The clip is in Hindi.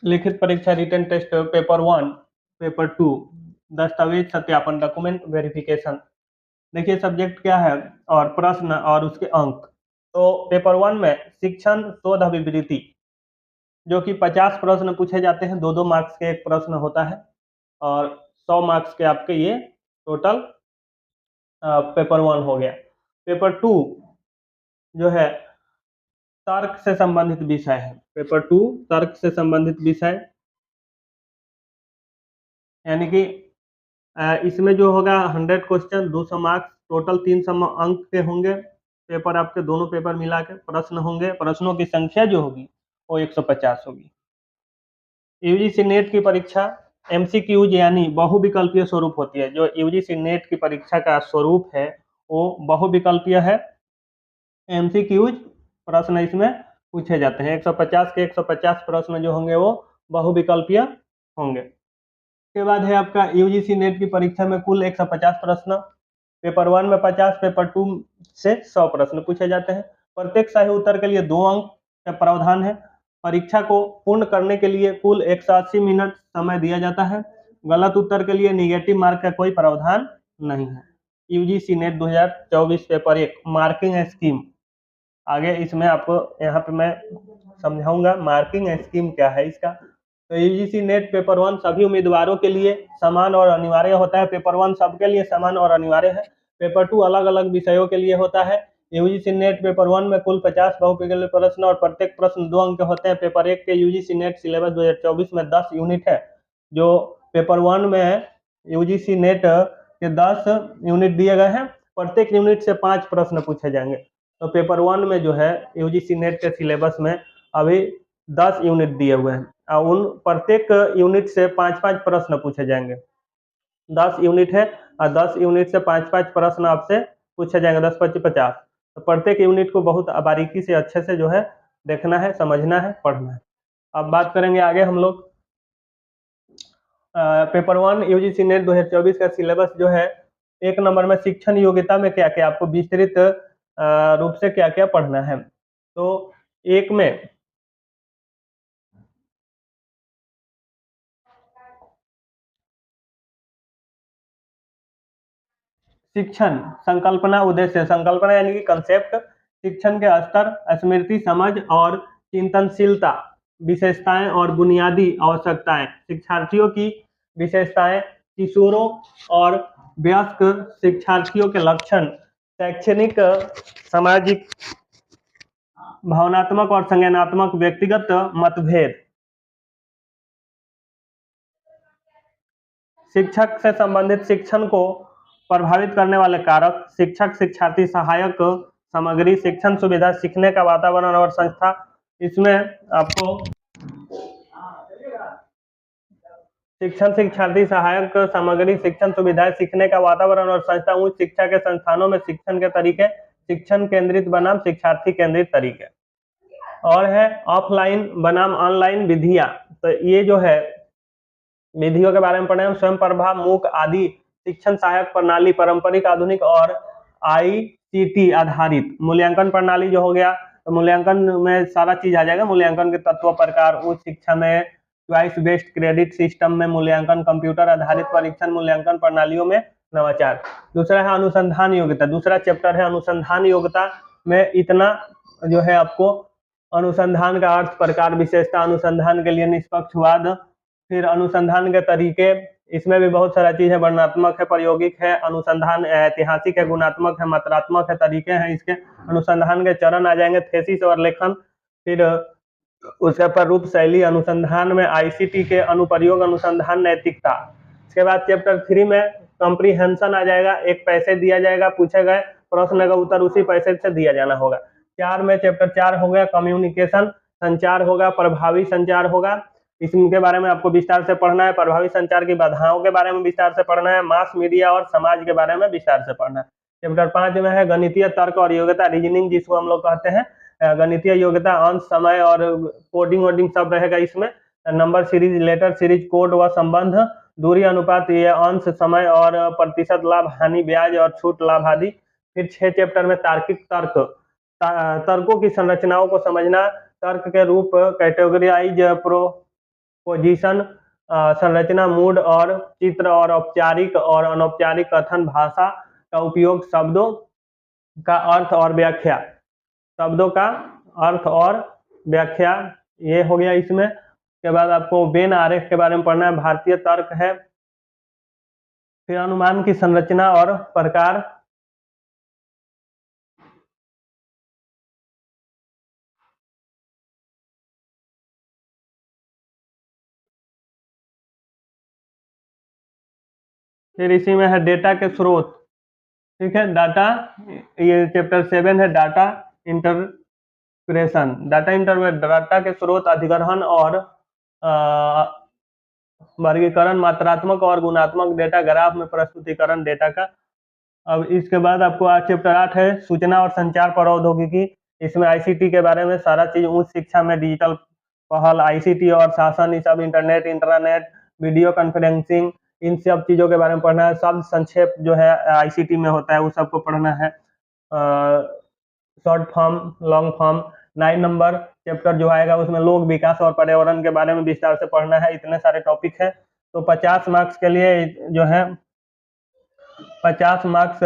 लिखित परीक्षा रिटन टेस्ट पेपर 1 पेपर 2 दस्तावेज सत्यापन डॉक्यूमेंट वेरिफिकेशन। देखिए सब्जेक्ट क्या है और प्रश्न और उसके अंक। तो पेपर 1 में शिक्षण शोध अभिवृत्ति जो कि 50 प्रश्न पूछे जाते हैं, 2-2 मार्क्स के एक प्रश्न होता है और 100 मार्क्स के आपके ये टोटल पेपर 1 हो गया। पेपर 2 जो है तर्क से संबंधित विषय है। पेपर 2 तर्क से संबंधित विषय, यानी कि इसमें जो होगा 100 क्वेश्चन 200 मार्क्स, टोटल 300 अंक के होंगे। पेपर आपके दोनों पेपर मिला के प्रश्न होंगे, प्रश्नों की संख्या जो होगी वो 150 होगी। यूजीसी नेट की परीक्षा एमसीक्यूज यानी बहुविकल्पीय स्वरूप होती है। जो यूजीसी नेट की परीक्षा का स्वरूप है वो बहुविकल्पीय है। एमसीक्यूज प्रश्न इसमें पूछे जाते हैं। 150 के 150 प्रश्न जो होंगे वो बहुविकल्पीय होंगे। के बाद है आपका यूजीसी नेट की परीक्षा में कुल 150 प्रश्न। पेपर 1 में 50, पेपर 2 से 100 प्रश्न पूछे जाते हैं। प्रत्येक सही उत्तर के लिए 2 अंक का प्रावधान है। परीक्षा को पूर्ण करने के लिए कुल 180 मिनट समय दिया जाता है। गलत उत्तर के लिए निगेटिव मार्क का कोई प्रावधान नहीं है। UGC net 2024 paper 1 marking scheme, आगे इसमें आपको यहाँ पे मैं समझाऊंगा मार्किंग स्कीम क्या है इसका। तो यूजीसी नेट पेपर 1 सभी उम्मीदवारों के लिए समान और अनिवार्य होता है। पेपर 1 सबके लिए समान और अनिवार्य है। पेपर 2 अलग अलग विषयों के लिए होता है। यूजीसी नेट पेपर 1 में कुल 50 बहुविकल्पीय प्रश्न और प्रत्येक प्रश्न 2 अंक के होते हैं। पेपर 1 के यूजीसी नेट सिलेबस 2024 में 10 यूनिट है। जो पेपर 1 में यूजीसी नेट के 10 यूनिट दिए गए हैं, प्रत्येक यूनिट से 5 प्रश्न पूछे जाएंगे। तो पेपर 1 में जो है यूजीसी नेट के सिलेबस में अभी 10 यूनिट दिए हुए हैं और उन प्रत्येक यूनिट से 5-5 प्रश्न पूछे जाएंगे। 10 यूनिट है और 10 यूनिट से 5-5 प्रश्न आपसे पूछे जाएंगे, 10-25 50। तो प्रत्येक यूनिट को बहुत बारीकी से अच्छे से जो है देखना है, समझना है, पढ़ना है। अब बात करेंगे आगे हम लोग। पेपर 1 यूजीसी नेट 2024 का सिलेबस जो है, 1 नंबर में शिक्षण योग्यता में क्या क्या आपको विस्तृत रूप से क्या क्या पढ़ना है। तो 1 में शिक्षण संकल्पना उद्देश्य, संकल्पना यानी कि कंसेप्ट, शिक्षण के स्तर, स्मृति, समझ और चिंतनशीलता, विशेषताएं और बुनियादी आवश्यकताएं, शिक्षार्थियों की विशेषताएं, किशोरों और वयस्क शिक्षार्थियों के लक्षण, शैक्षणिक, सामाजिक, भावनात्मक और संज्ञानात्मक व्यक्तिगत मतभेद, शिक्षक से संबंधित शिक्षण को प्रभावित करने वाले कारक, शिक्षक शिक्षार्थी सहायक सामग्री, शिक्षण सुविधा, सीखने का वातावरण और संस्था। इसमें आपको शिक्षण शिक्षार्थी सहायक सामग्री, शिक्षण सुविधाएं, सीखने का वातावरण और संस्था, उच्च शिक्षा के संस्थानों में शिक्षण के तरीके, शिक्षण केंद्रित बनाम शिक्षार्थी केंद्रित तरीके, और है ऑफलाइन बनाम ऑनलाइन विधियां। तो ये जो है विधियों के बारे में पढ़े हम। स्वयं प्रभा, मूक आदि शिक्षण सहायक प्रणाली, पारंपरिक, आधुनिक और आईसीटी आधारित मूल्यांकन प्रणाली जो हो गया। तो मूल्यांकन में सारा चीज आ जाएगा, मूल्यांकन के तत्व, प्रकार, उच्च शिक्षा में चॉइस बेस्ड क्रेडिट सिस्टम में मूल्यांकन, कंप्यूटर आधारित परीक्षण मूल्यांकन प्रणालियों में नवाचार। दूसरा है अनुसंधान योग्यता, दूसरा चैप्टर है अनुसंधान योग्यता में इतना जो है आपको अनुसंधान का अर्थ, प्रकार, विशेषता, अनुसंधान के लिए निष्पक्षवाद, फिर अनुसंधान के तरीके, इसमें भी बहुत सारा चीज है, वर्णनात्मक है, प्रायोगिक है, अनुसंधान ऐतिहासिक है, गुणात्मक है, मात्रात्मक है, तरीके हैं इसके। अनुसंधान के चरण आ जाएंगे, थेसिस और लेखन, फिर उसके पर रूप शैली, अनुसंधान में आईसीटी के अनुप्रयोग, अनुसंधान नैतिकता। इसके बाद चैप्टर 3 में कॉम्प्रीहेंशन आ जाएगा, एक पैसे दिया जाएगा, पूछे गए प्रश्न का उत्तर उसी पैसे से दिया जाना होगा। 4 में चैप्टर 4 हो गया कम्युनिकेशन, संचार होगा, प्रभावी संचार होगा, इसके बारे में आपको विस्तार से पढ़ना है। प्रभावी संचार की बाधाओं के बारे में विस्तार से पढ़ना है। मास मीडिया और समाज के बारे में विस्तार से पढ़ना है। चैप्टर 5 में है गणितीय तर्क और योग्यता, रीजनिंग जिसको हम लोग कहते हैं, गणितीय योग्यता, अंश, समय और कोडिंग वोडिंग सब रहेगा इसमें। Number series, letter series, code व संबंध, दूरी अनुपात, ये अंश, समय और प्रतिशत, लाभ हानि, ब्याज और छूट, लाभ आदि। फिर 6 चैप्टर में तार्किक तर्क, तर्कों की संरचनाओं को समझना, तर्क के रूप, कैटेगराइज, पोजीशन, संरचना, मूड और चित्र और औपचारिक और अनौपचारिक कथन, भाषा का उपयोग, शब्दों का अर्थ और व्याख्या, शब्दों का अर्थ और व्याख्या, ये हो गया इसमें। के बाद आपको वेन आरेख के बारे में पढ़ना है, भारतीय तर्क है, फिर अनुमान की संरचना और प्रकार, फिर इसी में है डेटा के स्रोत, ठीक है, डाटा, ये चैप्टर 7 है, डाटा इंटरप्रेशन, डाटा के स्रोत, अधिग्रहण और वर्गीकरण, मात्रात्मक और गुणात्मक डेटा, ग्राफ में प्रस्तुतिकरण डेटा का। अब इसके बाद आपको आज चैप्टर 8 है, सूचना और संचार प्रौद्योगिकी। इसमें आईसीटी के बारे में सारा चीज, उच्च शिक्षा में डिजिटल पहल, आईसीटी और शासन, ये सब, इंटरनेट, इंटरनेट, वीडियो कॉन्फ्रेंसिंग, इन सब चीजों के बारे में पढ़ना है। शब्द संक्षेप जो है आईसीटी में होता है, वो सबको पढ़ना है। Short form, long form. 9 number chapter जो आएगा उसमें लोक विकास और पर्यावरण के बारे में विस्तार से पढ़ना है। इतने सारे टॉपिक है, तो 50 मार्क्स के लिए जो है 50 मार्क्स